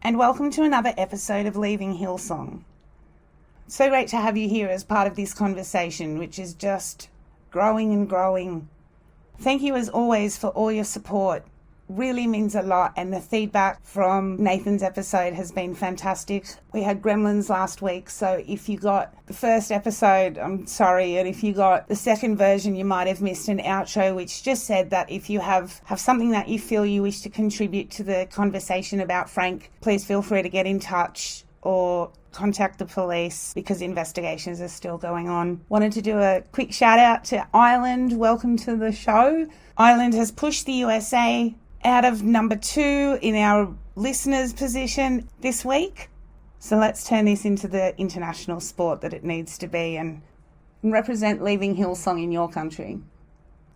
and welcome to another episode of Leaving Hillsong. So great to have you here as part of this conversation, which is just growing and growing. Thank you as always for all your support. Really means a lot, and the feedback from Nathan's episode has been fantastic. We had Gremlins last week, so if you got the first episode, I'm sorry, and if you got the second version, you might have missed an outro which just said that if you have something that you feel you wish to contribute to the conversation about Frank, please feel free to get in touch or contact the police because investigations are still going on. Wanted to do a quick shout out to Ireland. Welcome to the show. Ireland has pushed the USA out of number 2 in our listeners' position this week. So let's turn this into the international sport that it needs to be and represent Leaving Hillsong in your country.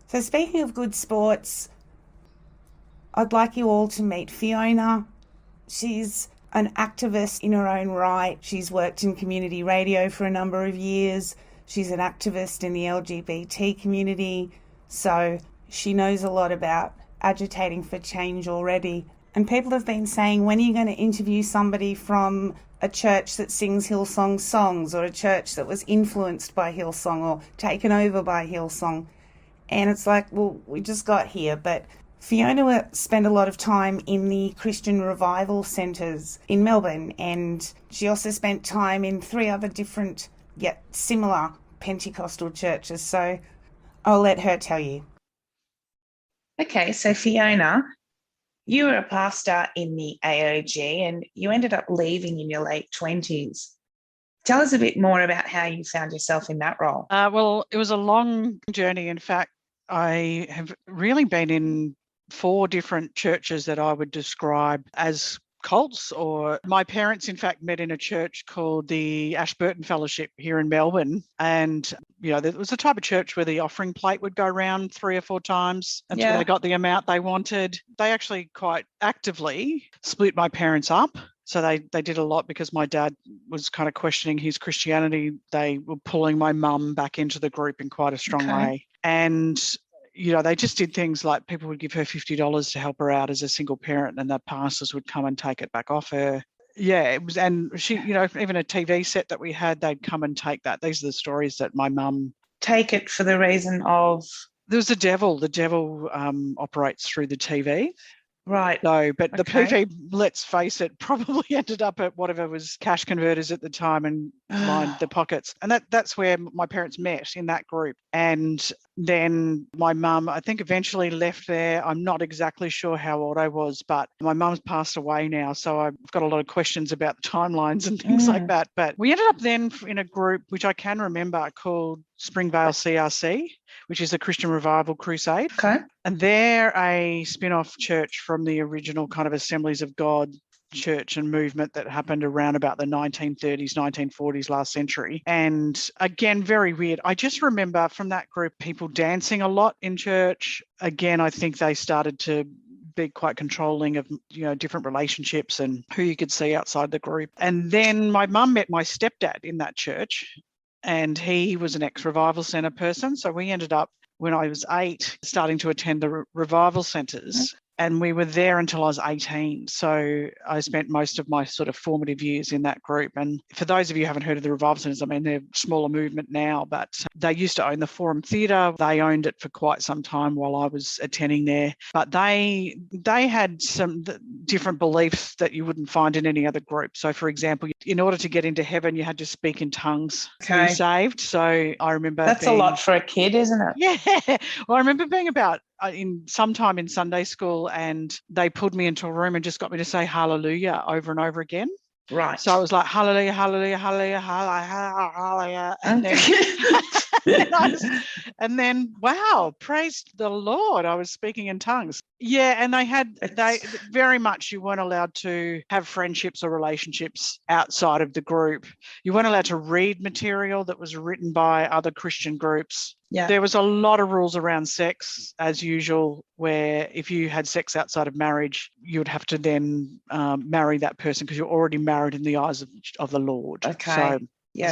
So speaking of good sports, I'd like you all to meet Fiona. She's an activist in her own right. She's worked in community radio for a number of years. She's an activist in the LGBT community. So she knows a lot about agitating for change already. And people have been saying, when are you going to interview somebody from a church that sings Hillsong songs, or a church that was influenced by Hillsong or taken over by Hillsong? And it's like, well, we just got here. But Fiona spent a lot of time in the Christian revival centres in Melbourne, and she also spent time in 3 other different yet similar Pentecostal churches. So I'll let her tell you. Okay, so Fiona, you were a pastor in the AOG and you ended up leaving in your late 20s. Tell us a bit more about how you found yourself in that role. Well, it was a long journey. In fact, I have really been in 4 different churches that I would describe as cults. Or my parents, in fact, met in a church called the Ashburton Fellowship here in Melbourne. And, you know, it was the type of church where the offering plate would go around 3 or 4 times until they got the amount they wanted. They actually quite actively split my parents up. So they did a lot because my dad was kind of questioning his Christianity. They were pulling my mum back into the group in quite a strong way. And you know, they just did things like people would give her $50 to help her out as a single parent, and the pastors would come and take it back off her. Yeah, it was, and she, you know, even a TV set that we had, they'd come and take that. These are the stories that my mum take it for the reason of there was the devil. The devil operates through the TV. Right. So, but the PV, let's face it, probably ended up at whatever was cash converters at the time and lined the pockets. And that's where my parents met, in that group. And then my mum, I think, eventually left there. I'm not exactly sure how old I was, but my mum's passed away now. So I've got a lot of questions about the timelines and things like that. But we ended up then in a group, which I can remember, called Springvale CRC, which is a Christian Revival Crusade. Okay. And they're a spin-off church from the original kind of Assemblies of God church and movement that happened around about the 1930s, 1940s, last century. And again, very weird. I just remember from that group people dancing a lot in church. Again, I think they started to be quite controlling of, you know, different relationships and who you could see outside the group. And then my mum met my stepdad in that church, and he was an ex-revival centre person. So we ended up, when I was 8, starting to attend the revival centres. And we were there until I was 18. So I spent most of my sort of formative years in that group. And for those of you who haven't heard of the revival centres, I mean, they're a smaller movement now, but they used to own the Forum Theatre. They owned it for quite some time while I was attending there. But they had some different beliefs that you wouldn't find in any other group. So, for example, in order to get into heaven, you had to speak in tongues to be saved. So I remember that's a lot for a kid, isn't it? Yeah. Well, I remember being about sometime in Sunday school, and they pulled me into a room and just got me to say hallelujah over and over again. Right. So I was like, hallelujah, hallelujah, hallelujah, hallelujah, hallelujah. And then, wow, praise the Lord, I was speaking in tongues. Yeah, and they very much, you weren't allowed to have friendships or relationships outside of the group. You weren't allowed to read material that was written by other Christian groups. Yeah. There was a lot of rules around sex, as usual, where if you had sex outside of marriage, you would have to then marry that person because you're already married in the eyes of the Lord. Okay.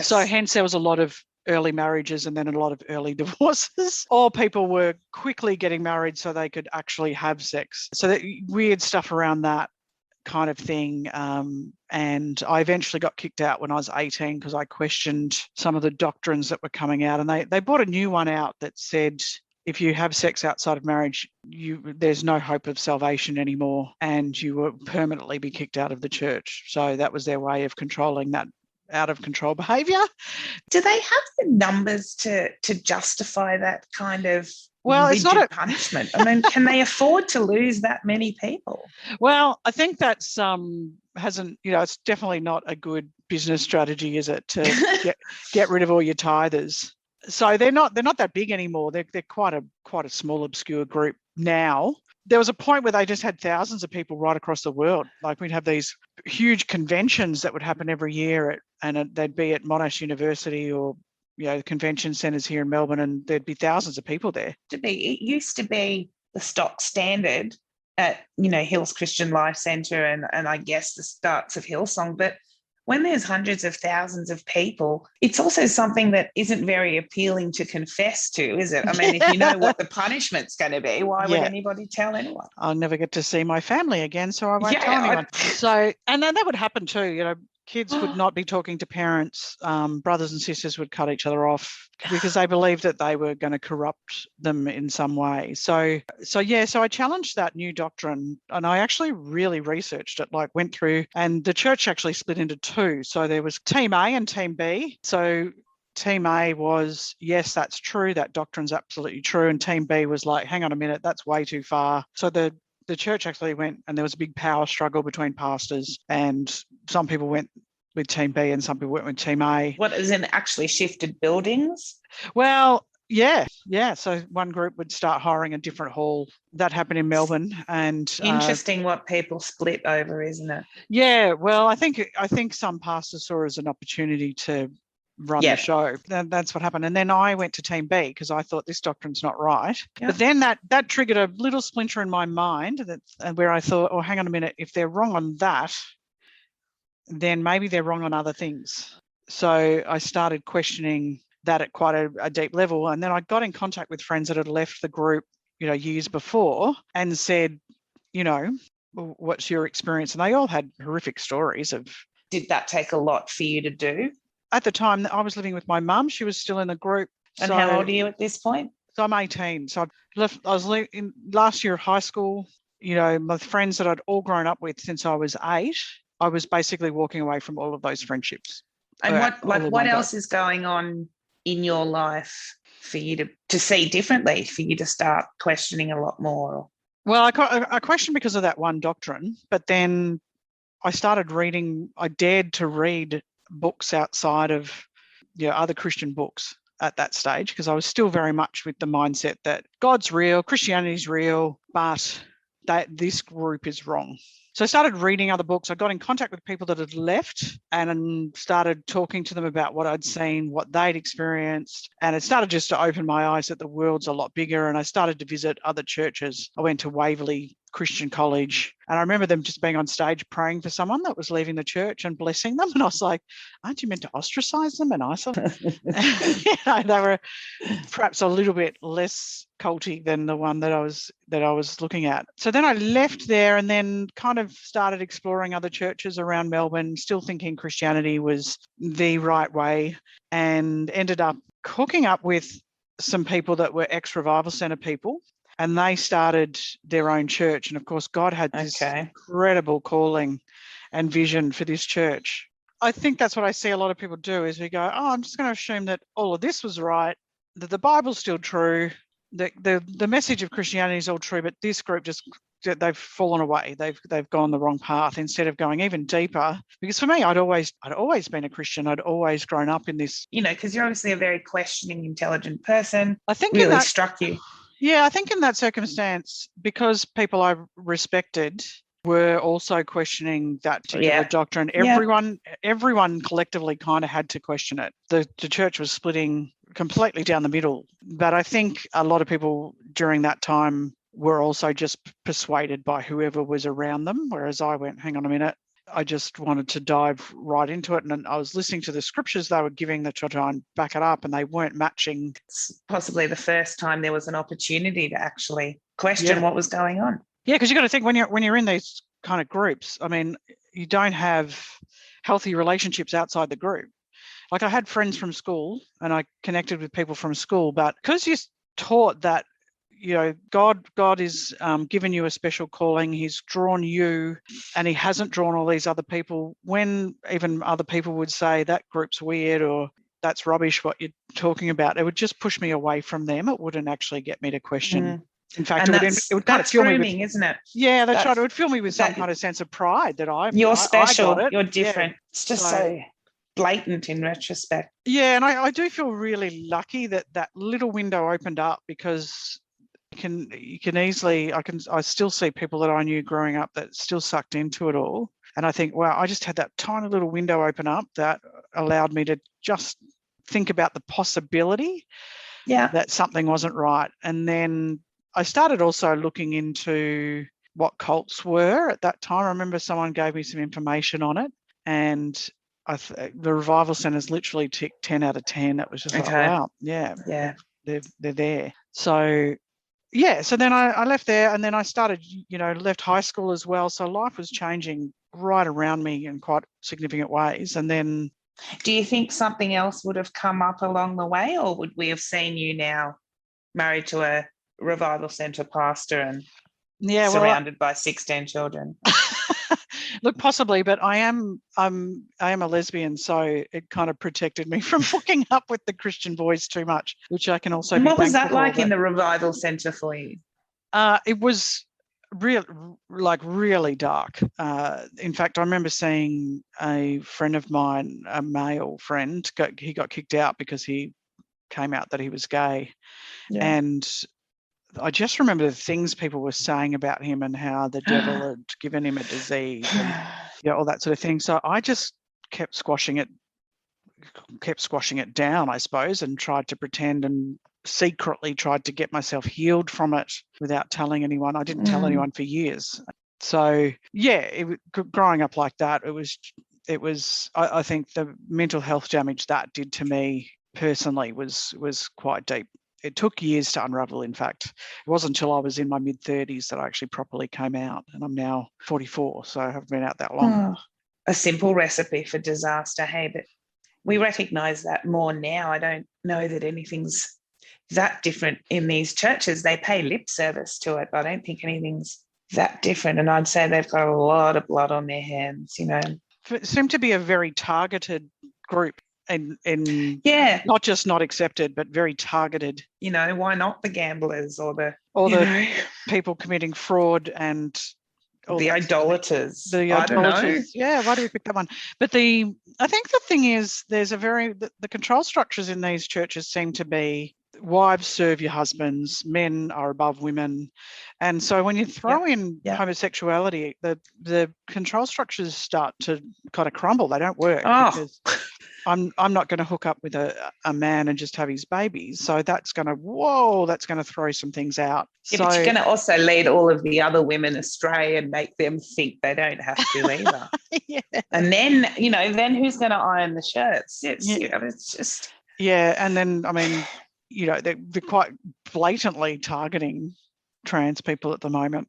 So hence there was a lot of early marriages and then a lot of early divorces, or people were quickly getting married so they could actually have sex. So that weird stuff around that kind of thing. And I eventually got kicked out when I was 18 because I questioned some of the doctrines that were coming out. And they brought a new one out that said, if you have sex outside of marriage, there's no hope of salvation anymore, and you will permanently be kicked out of the church. So that was their way of controlling that out of control behaviour. Do they have the numbers to justify that kind of it's not punishment? I mean, can they afford to lose that many people? Well, I think that's hasn't, it's definitely not a good business strategy, is it, to get rid of all your tithers? So they're not that big anymore. They're quite a small, obscure group now. There was a point where they just had thousands of people right across the world. Like, we'd have these huge conventions that would happen every year, they'd be at Monash University or convention centres here in Melbourne, and there'd be thousands of people there. It used to be the stock standard at Hills Christian Life Centre and I guess the starts of Hillsong, but when there's hundreds of thousands of people, it's also something that isn't very appealing to confess to, is it? I mean, if you know what the punishment's going to be, why would anybody tell anyone? I'll never get to see my family again, so I won't tell anyone. So, and then that would happen too, kids would not be talking to parents. Brothers and sisters would cut each other off because they believed that they were going to corrupt them in some way. So I challenged that new doctrine, and I actually really researched it, went through, and the church actually split into two. So there was Team A and Team B. So Team A was, yes, that's true, that doctrine's absolutely true. And Team B was like, hang on a minute, that's way too far. So the church actually went, and there was a big power struggle between pastors, and some people went with Team B and some people went with Team A. What, as in actually shifted buildings? Well, yeah. So one group would start hiring a different hall. That happened in Melbourne. And interesting what people split over, isn't it? Yeah. Well, I think some pastors saw it as an opportunity to run the show. That's what happened. And then I went to Team B because I thought this doctrine's not right. Yep. But then that triggered a little splinter in my mind where I thought, oh, hang on a minute, if they're wrong on that, then maybe they're wrong on other things. So I started questioning that at quite a deep level. And then I got in contact with friends that had left the group, years before, and said, what's your experience? And they all had horrific stories of. Did that take a lot for you to do? At the time, I was living with my mum. She was still in the group. And how old are you at this point? So I'm 18. So I was in last year of high school. My friends that I'd all grown up with since I was 8, I was basically walking away from all of those friendships. And what else is going on in your life for you to see differently, for you to start questioning a lot more? Well, I questioned because of that one doctrine, but then I started reading. I dared to read books outside of other Christian books at that stage, because I was still very much with the mindset that God's real, Christianity's real, but that this group is wrong. So I started reading other books. I got in contact with people that had left and started talking to them about what I'd seen, what they'd experienced. And it started just to open my eyes that the world's a lot bigger. And I started to visit other churches. I went to Waverley Christian College, and I remember them just being on stage praying for someone that was leaving the church and blessing them. And I was like, aren't you meant to ostracize them and isolate? They were perhaps a little bit less culty than the one that I was looking at. So then I left there and then kind of started exploring other churches around Melbourne, still thinking Christianity was the right way, and ended up hooking up with some people that were ex-Revival Centre people. And they started their own church. And of course, God had this incredible calling and vision for this church. I think that's what I see a lot of people do, is we go, oh, I'm just going to assume that all of this was right, that the Bible's still true, the message of Christianity is all true, but this group they've fallen away. They've gone the wrong path, instead of going even deeper. Because for me, I'd always been a Christian. I'd always grown up in this. Because you're obviously a very questioning, intelligent person. I think really struck you. Yeah, I think in that circumstance, because people I respected were also questioning that particular doctrine, everyone collectively kind of had to question it. The church was splitting completely down the middle. But I think a lot of people during that time were also just persuaded by whoever was around them, whereas I went, hang on a minute, I just wanted to dive right into it. And I was listening to the scriptures they were giving to try and back it up, and they weren't matching. It's possibly the first time there was an opportunity to actually question what was going on. Yeah, because you've got to think when you're in these kind of groups, I mean, you don't have healthy relationships outside the group. Like, I had friends from school and I connected with people from school, but because you're taught that, you know, God is given you a special calling. He's drawn you and he hasn't drawn all these other people. When even other people would say that group's weird or that's rubbish what you're talking about, it would just push me away from them. It wouldn't actually get me to question. In fact, it would kind of fill me with, isn't it? yeah, that's right. It would fill me with some kind of sense of pride that you're special, I got it. You're different. Yeah. It's just so blatant in retrospect. Yeah, and I do feel really lucky that that little window opened up, because you can easily, I still see people that I knew growing up that still sucked into it all. And I think, wow, I just had that tiny little window open up that allowed me to just think about the possibility that something wasn't right. And then I started also looking into what cults were at that time. I remember someone gave me some information on it, and the revival centers literally ticked 10 out of 10. It was just like, wow, they're there. So yeah, so then I left there, and then I started, left high school as well. So life was changing right around me in quite significant ways. And then, do you think something else would have come up along the way, or would we have seen you now married to a revival centre pastor and surrounded by 16 children? Look, possibly, but I am a lesbian, so it kind of protected me from hooking up with the Christian boys too much, which I can also. And what was that like in the revival centre for you? It was really dark. In fact, I remember seeing a friend of mine, a male friend, he got kicked out because he came out that he was gay, and I just remember the things people were saying about him and how the devil had given him a disease and all that sort of thing. So I just kept squashing it down, I suppose, and tried to pretend and secretly tried to get myself healed from it without telling anyone. I didn't tell anyone for years. So growing up like that, it was. I think the mental health damage that did to me personally was quite deep. It took years to unravel, in fact. It wasn't until I was in my mid-30s that I actually properly came out, and I'm now 44, so I haven't been out that long. A simple recipe for disaster, hey, but we recognise that more now. I don't know that anything's that different in these churches. They pay lip service to it, but I don't think anything's that different, and I'd say they've got a lot of blood on their hands, It seemed to be a very targeted group. And not just not accepted, but very targeted. Why not the gamblers or the people committing fraud and the idolaters? I don't know. Yeah, why do we pick that one? But I think the thing is, there's the control structures in these churches seem to be wives serve your husbands, men are above women, and so when you throw in homosexuality, the control structures start to kind of crumble. They don't work because I'm not going to hook up with a man and just have his babies. So that's going to throw some things out. Yeah, but you're going to also lead all of the other women astray and make them think they don't have to either. And then, then who's going to iron the shirts? It's just. Yeah, and then, I mean, they're quite blatantly targeting trans people at the moment,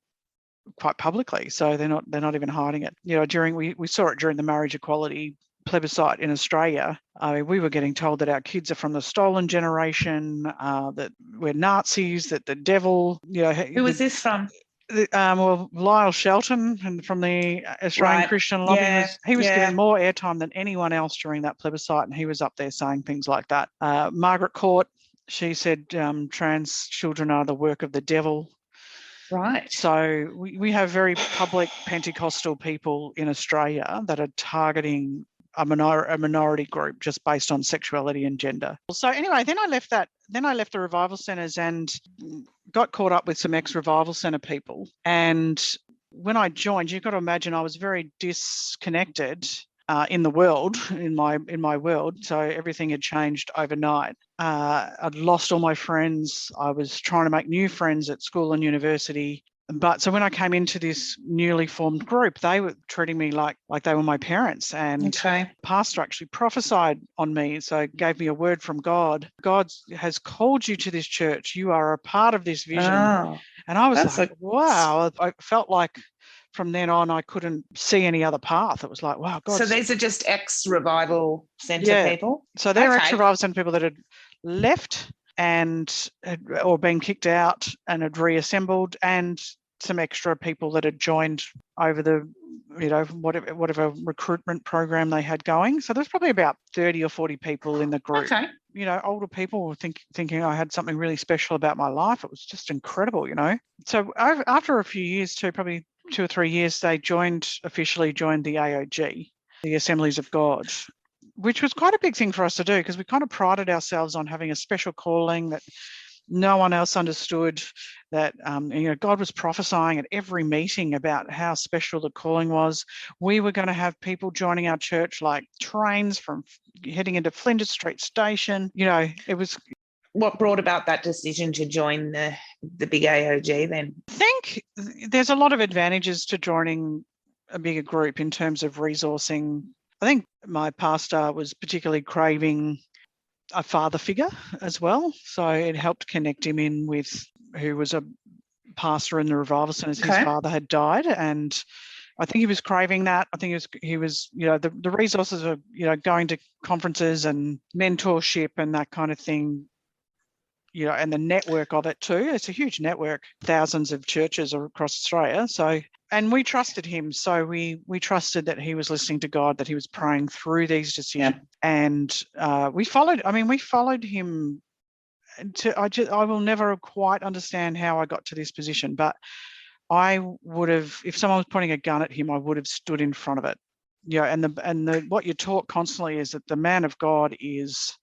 quite publicly. So they're not even hiding it. We saw it during the marriage equality plebiscite in Australia. We were getting told that our kids are from the stolen generation, that we're Nazis, that the devil. Who was this from? Lyle Shelton and from the Australian Christian Lobby. He was given more airtime than anyone else during that plebiscite, and he was up there saying things like that. Margaret Court, she said trans children are the work of the devil. Right. So we have very public Pentecostal people in Australia that are targeting a minority group just based on sexuality and gender. So anyway, then I left the revival centres and got caught up with some ex-revival centre people. And when I joined, you've got to imagine I was very disconnected in the world, in my world. So everything had changed overnight. I'd lost all my friends. I was trying to make new friends at school and university. But so when I came into this newly formed group, they were treating me like they were my parents. And the pastor actually prophesied on me. So gave me a word from God. God has called you to this church. You are a part of this vision. And I was wow. I felt like from then on, I couldn't see any other path. It was like, wow, God. So these are just ex-revival centre people? So they're Okay. ex-revival centre people that had left or been kicked out and had reassembled, and some extra people that had joined over the, whatever recruitment program they had going. So there's probably about 30 or 40 people in the group. Okay. Older people were thinking I had something really special about my life. It was just incredible, So after a few years too, probably 2 or 3 years, they officially joined the AOG, the Assemblies of God, which was quite a big thing for us to do, because we kind of prided ourselves on having a special calling that no one else understood, that God was prophesying at every meeting about how special the calling was. We were going to have people joining our church like trains from heading into Flinders Street Station. It was. What brought about that decision to join the Big AOG then? I think there's a lot of advantages to joining a bigger group in terms of resourcing. I think my pastor was particularly craving a father figure as well. So it helped connect him in with who was a pastor in the revival centres. Okay. His father had died, and I think he was craving that. I think he was the resources of going to conferences and mentorship and that kind of thing, and the network of it too. It's a huge network, thousands of churches across Australia. So, and we trusted him. So we trusted that he was listening to God, that he was praying through these decisions. Yeah. And we followed him. I will never quite understand how I got to this position, but I would have, if someone was pointing a gun at him, I would have stood in front of it. And what you're taught constantly is that the man of God is,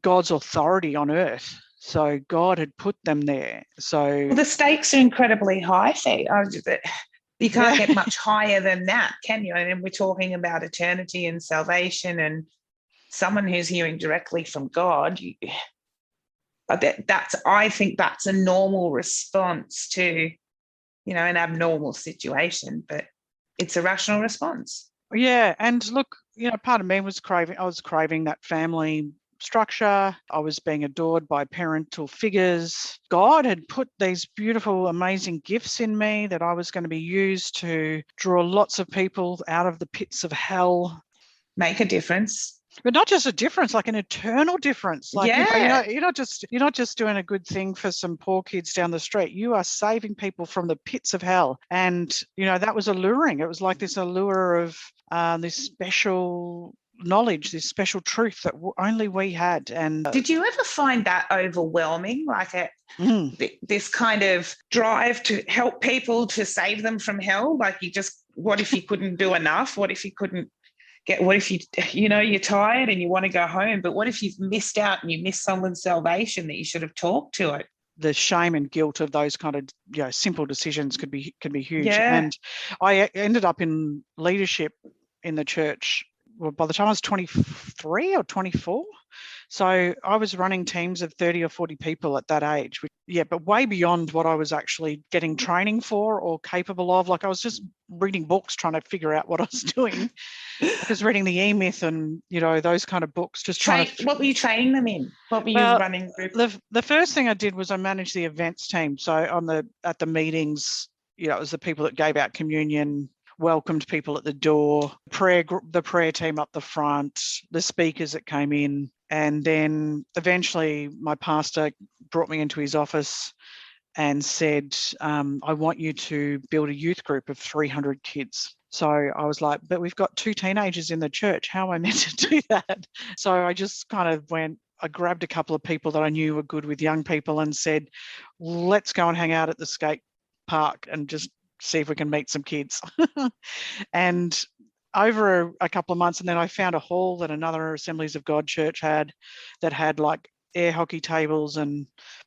God's authority on earth. So God had put them there. So the stakes are incredibly high, Fee. You can't get much higher than that, can you? And we're talking about eternity and salvation, and someone who's hearing directly from God. I think that's a normal response to, an abnormal situation, but it's a rational response. Yeah, and look, part of me was craving that family structure. I was being adored by parental figures. God had put these beautiful, amazing gifts in me that I was going to be used to draw lots of people out of the pits of hell. Make a difference. But not just a difference, like an eternal difference. Like, you're not just doing a good thing for some poor kids down the street. You are saving people from the pits of hell. And, that was alluring. It was like this allure of this special knowledge, this special truth that only we had. And did you ever find that overwhelming, like this kind of drive to help people, to save them from hell? Like, what if you couldn't do enough? What if you couldn't what if you're tired and you want to go home, but what if you've missed out and you missed someone's salvation that you should have talked to it? The shame and guilt of those kind of simple decisions could be huge. Yeah. And I ended up in leadership in the church by the time I was 23 or 24. So I was running teams of 30 or 40 people at that age. But way beyond what I was actually getting training for or capable of. Like, I was just reading books trying to figure out what I was doing. I was reading the E-Myth and, those kind of books. What were you training them in? What were you running groups? The first thing I did was I managed the events team. So at the meetings, it was the people that gave out communion, welcomed people at the door, the prayer team up the front, the speakers that came in. And then eventually my pastor brought me into his office and said, I want you to build a youth group of 300 kids. So I was like, but we've got 2 teenagers in the church. How am I meant to do that? So I just kind of I grabbed a couple of people that I knew were good with young people and said, let's go and hang out at the skate park and just see if we can meet some kids. And over a couple of months, and then I found a hall that another Assemblies of God church had that had like air hockey tables and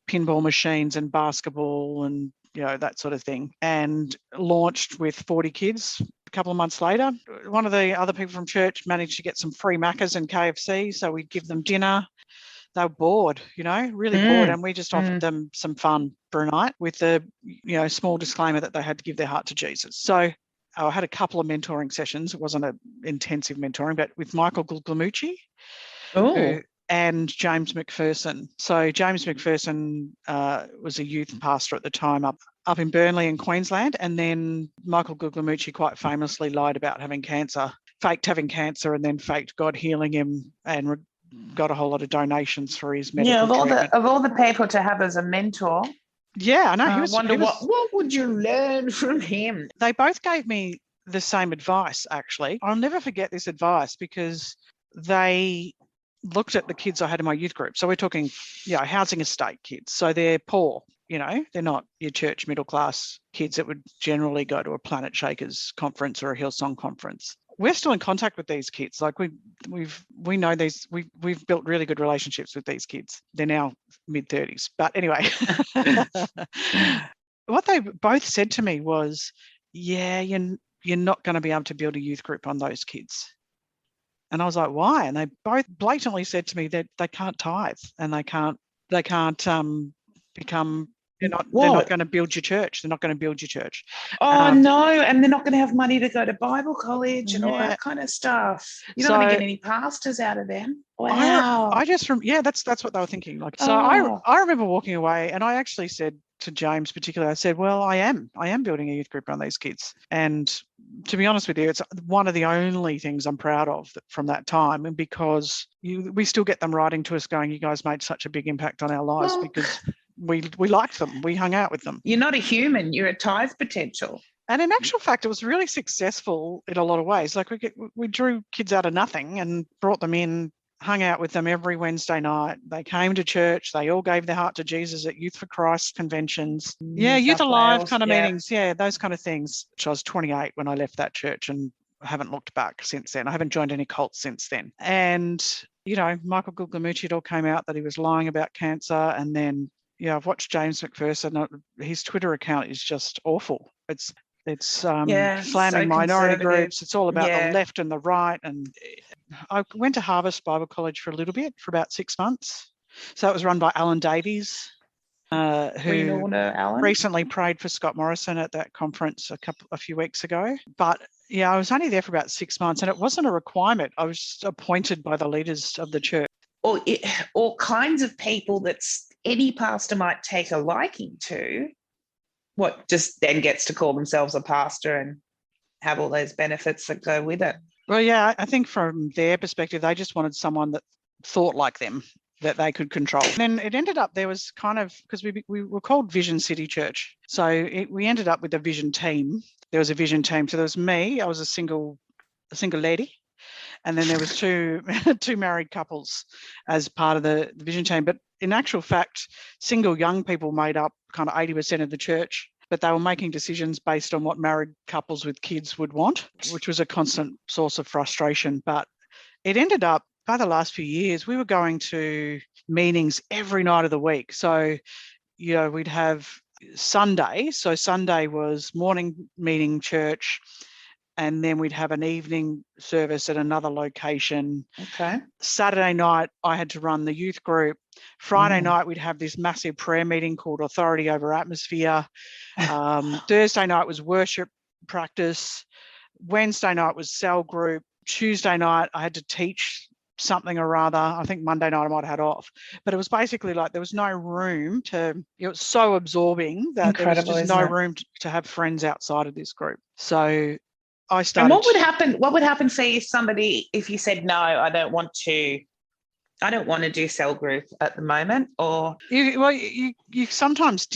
pinball machines and basketball and that sort of thing, and launched with 40 kids. A couple of months later, one of the other people from church managed to get some free Maccas and KFC, so we'd give them dinner. They were bored, really bored, and we just offered them some fun for a night with the small disclaimer that they had to give their heart to Jesus. So I had a couple of mentoring sessions. It wasn't an intensive mentoring, but with Michael Gulgamucci and James McPherson. So James McPherson was a youth pastor at the time up up in Burnley in Queensland. And then Michael Guglielmucci quite famously lied about having cancer, faked having cancer, and then faked God healing him and got a whole lot of donations for his medical treatment. Of all the people to have as a mentor. Yeah, I know. I wonder what would you learn from him? They both gave me the same advice, actually. I'll never forget this advice because they looked at the kids I had in my youth group. So we're talking, housing estate kids. So they're poor, they're not your church middle class kids that would generally go to a Planet Shakers conference or a Hillsong conference. We're still in contact with these kids. Like we know these, we've built really good relationships with these kids. They're now mid-30s. But anyway, what they both said to me was, you're not going to be able to build a youth group on those kids. And I was like, why? And they both blatantly said to me that they can't tithe and they can't become, they're not going to build your church. They're not going to build your church. No. And they're not going to have money to go to Bible college and all that kind of stuff. You're not going to get any pastors out of them. Wow. That's what they were thinking. Like, so I remember walking away and I actually said to James particularly, I said, well, I am building a youth group on these kids. And to be honest with you, it's one of the only things I'm proud of from that time. And because we still get them writing to us going, you guys made such a big impact on our lives because we liked them. We hung out with them. You're not a human. You're a tithe potential. And in actual fact, it was really successful in a lot of ways. Like we drew kids out of nothing and brought them in, hung out with them every Wednesday night. They came to church. They all gave their heart to Jesus at Youth for Christ conventions. Youth Alive kind of meetings. Yeah, those kind of things. I was 28 when I left that church and I haven't looked back since then. I haven't joined any cults since then. And, Michael Guglielmucci, it all came out that he was lying about cancer. And then, I've watched James McPherson. His Twitter account is just awful. It's slamming minority groups. It's all about the left and the right. And I went to Harvest Bible College for a little bit, for about 6 months. So it was run by Alan Davies, who recently prayed for Scott Morrison at that conference a few weeks ago. But I was only there for about 6 months, and it wasn't a requirement. I was just appointed by the leaders of the church. Or all kinds of people that any pastor might take a liking to. What just then gets to call themselves a pastor and have all those benefits that go with it. Well, yeah, I think from their perspective, they just wanted someone that thought like them, that they could control. And then it ended up there was kind of, because we were called Vision City Church. So we ended up with a vision team. There was a vision team. So there was me. I was a single lady. And then there was two married couples as part of the vision team. But in actual fact, single young people made up kind of 80% of the church, but they were making decisions based on what married couples with kids would want, which was a constant source of frustration. But it ended up, by the last few years, we were going to meetings every night of the week. So, we'd have Sunday. So Sunday was morning meeting church, and then we'd have an evening service at another location. Okay. Saturday night, I had to run the youth group. Friday night, we'd have this massive prayer meeting called Authority Over Atmosphere. Thursday night was worship practice. Wednesday night was cell group. Tuesday night, I had to teach something or other. I think Monday night I might have had off. But it was basically like there was no room to, it was so absorbing that there was just no room to have friends outside of this group. So I started. And what would happen for you if you said, no, I don't want to do cell group at the moment? Or you sometimes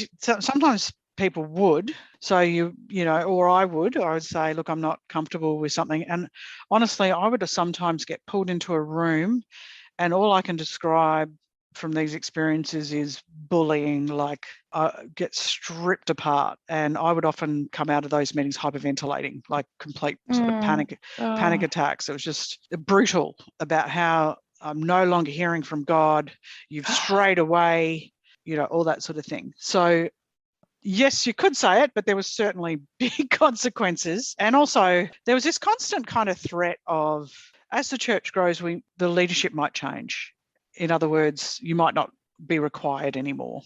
people would. So or I would say, look, I'm not comfortable with something. And honestly, I would sometimes get pulled into a room, and all I can describe from these experiences is bullying, like get stripped apart. And I would often come out of those meetings hyperventilating, like complete sort of panic attacks. It was just brutal about how I'm no longer hearing from God. You've strayed away, all that sort of thing. So yes, you could say it, but there was certainly big consequences. And also there was this constant kind of threat of, as the church grows, the leadership might change. In other words, you might not be required anymore.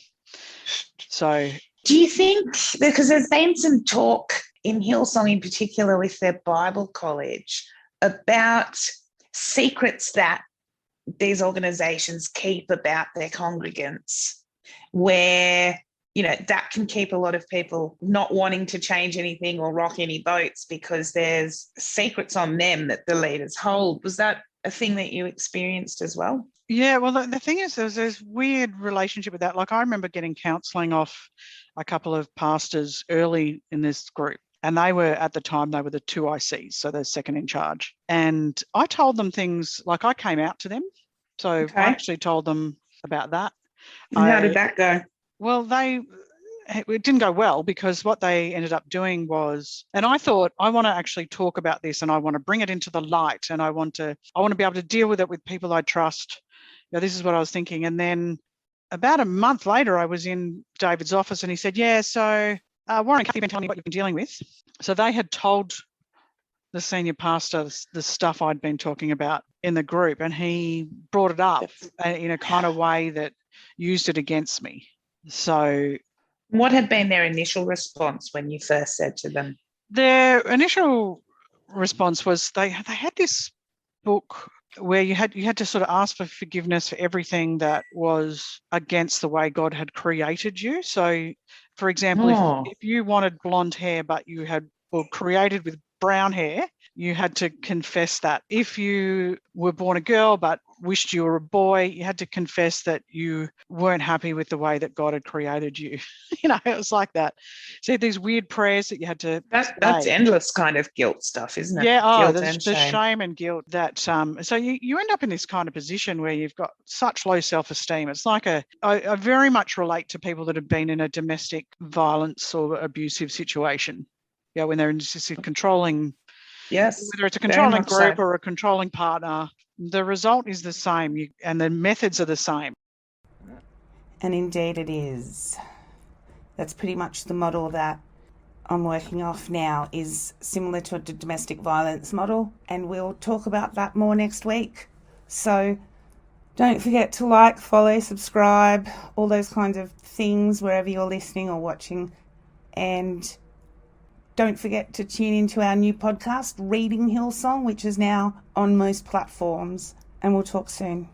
So do you think, because there's been some talk in Hillsong in particular with their Bible college about secrets that these organisations keep about their congregants, where that can keep a lot of people not wanting to change anything or rock any boats because there's secrets on them that the leaders hold. Was that a thing that you experienced as well? Yeah, well, the thing is, there's this weird relationship with that. Like, I remember getting counselling off a couple of pastors early in this group, and at the time, they were the 2 ICs, so they're second in charge. And I told them things, like I came out to them. So Okay. I actually told them about that. And how did that go? Well, it didn't go well, because what they ended up doing was, and I thought, I want to actually talk about this and I want to bring it into the light, and I want to be able to deal with it with people I trust. This is what I was thinking. And then about a month later, I was in David's office and he said, yeah, so Warren and Kathy have been telling me what you've been dealing with. So they had told the senior pastor the stuff I'd been talking about in the group, and he brought it up in a kind of way that used it against me. So what had been their initial response when you first said to them? Their initial response was they had this book where you had to sort of ask for forgiveness for everything that was against the way God had created you. So, for example, if you wanted blonde hair but you were created with brown hair, you had to confess that. If you were born a girl but wished you were a boy, you had to confess that you weren't happy with the way that God had created you. It was like that. So these weird prayers that you had to that's endless kind of guilt stuff, isn't it? Yeah, there's shame and guilt that so you end up in this kind of position where you've got such low self-esteem. It's like I very much relate to people that have been in a domestic violence or abusive situation. When they're in just a controlling, yes, whether it's a controlling group or a controlling partner, the result is the same, and the methods are the same. And indeed it is. That's pretty much the model that I'm working off now, is similar to a domestic violence model, and we'll talk about that more next week. So don't forget to like, follow, subscribe, all those kinds of things wherever you're listening or watching. And don't forget to tune into our new podcast, Reading Hillsong, which is now on most platforms. And we'll talk soon.